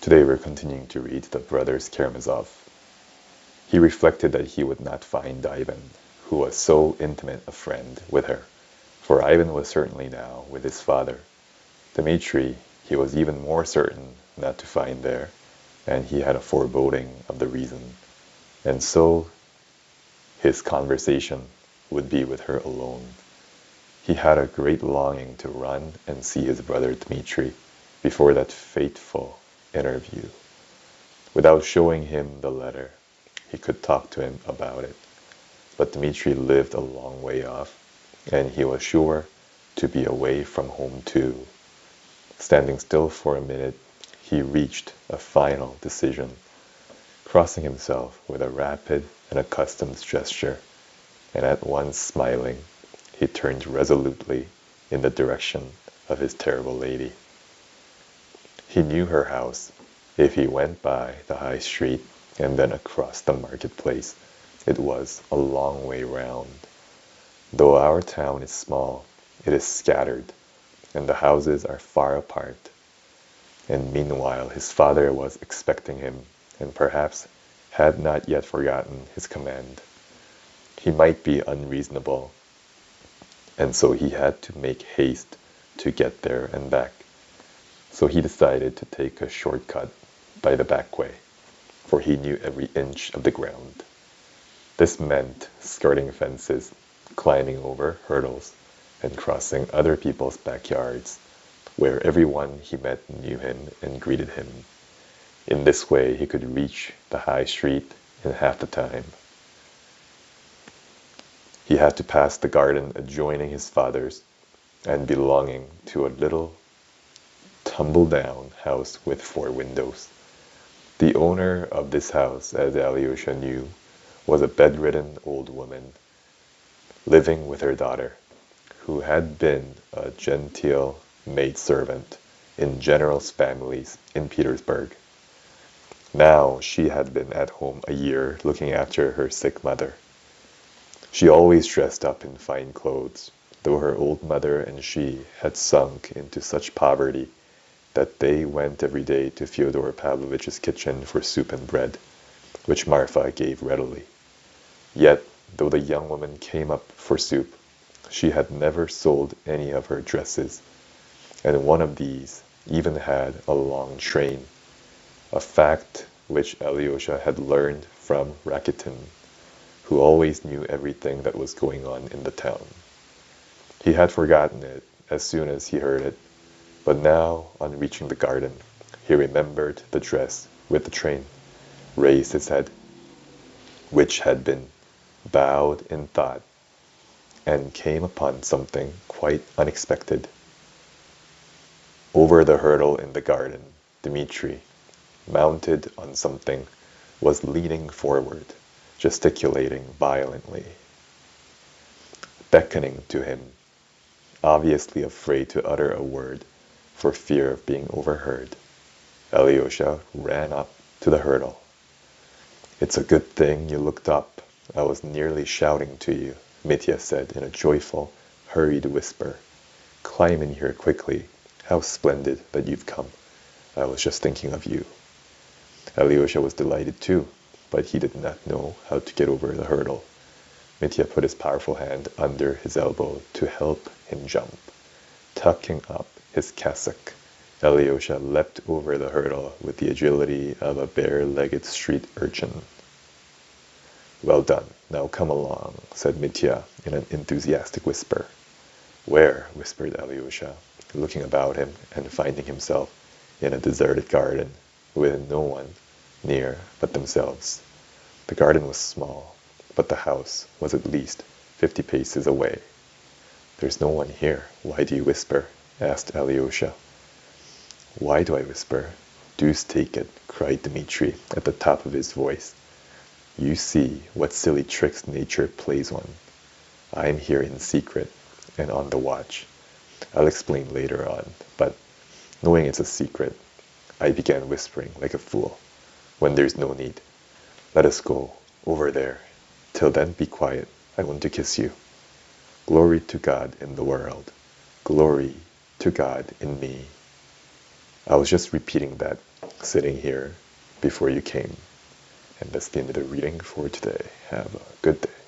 Today we're continuing to read the brothers Karamazov. He reflected that he would not find Ivan, who was so intimate a friend, with her, for Ivan was certainly now with his father. Dmitri he was even more certain not to find there, and he had a foreboding of the reason. And so his conversation would be with her alone. He had a great longing to run and see his brother Dmitri before that fateful interview. Without showing him the letter, he could talk to him about it. But Dmitri lived a long way off, and he was sure to be away from home too. Standing still for a minute, he reached a final decision, crossing himself with a rapid and accustomed gesture, and at once smiling, he turned resolutely in the direction of his terrible lady. He knew her house. If he went by the high street and then across the marketplace, it was a long way round. Though our town is small, it is scattered, and the houses are far apart. And meanwhile his father was expecting him, and perhaps had not yet forgotten his command. He might be unreasonable, and so he had to make haste to get there and back. So he decided to take a shortcut by the back way, for he knew every inch of the ground. This meant skirting fences, climbing over hurdles, and crossing other people's backyards, where everyone he met knew him and greeted him. In this way he could reach the high street in half the time. He had to pass the garden adjoining his father's and belonging to a little tumble-down house with 4 windows. The owner of this house, as Alyosha knew, was a bedridden old woman, living with her daughter, who had been a genteel maidservant in generals' families in Petersburg. Now she had been at home a year looking after her sick mother. She always dressed up in fine clothes, though her old mother and she had sunk into such poverty that they went every day to Fyodor Pavlovitch's kitchen for soup and bread, which Marfa gave readily. Yet, though the young woman came up for soup, she had never sold any of her dresses, and one of these even had a long train, a fact which Alyosha had learned from Rakitin, who always knew everything that was going on in the town. He had forgotten it as soon as he heard it, but now, on reaching the garden, he remembered the dress with the train, raised his head, which had been bowed in thought, and came upon something quite unexpected. Over the hurdle in the garden, Dmitri, mounted on something, was leaning forward, gesticulating violently, beckoning to him, obviously afraid to utter a word for fear of being overheard. Alyosha ran up to the hurdle. "It's a good thing you looked up. I was nearly shouting to you," Mitya said in a joyful, hurried whisper. "Climb in here quickly. How splendid that you've come. I was just thinking of you." Alyosha was delighted too, but he did not know how to get over the hurdle. Mitya put his powerful hand under his elbow to help him jump. Tucking up his cassock, Alyosha leapt over the hurdle with the agility of a bare-legged street urchin. "Well done. Now come along," said Mitya in an enthusiastic whisper. "Where?" whispered Alyosha, looking about him and finding himself in a deserted garden with no one near but themselves. The garden was small, but the house was at least 50 paces away. "There's no one here. Why do you whisper?" asked Alyosha. "Why do I whisper? Deuce take it," cried Dmitri at the top of his voice. "You see what silly tricks nature plays one. I am here in secret and on the watch. I'll explain later on, but knowing it's a secret, I began whispering like a fool, when there's no need. Let us go over there. Till then be quiet. I want to kiss you. Glory to God in the world. Glory to God in me." "I was just repeating that," sitting here before you came. And that's the end of the reading for today. Have a good day.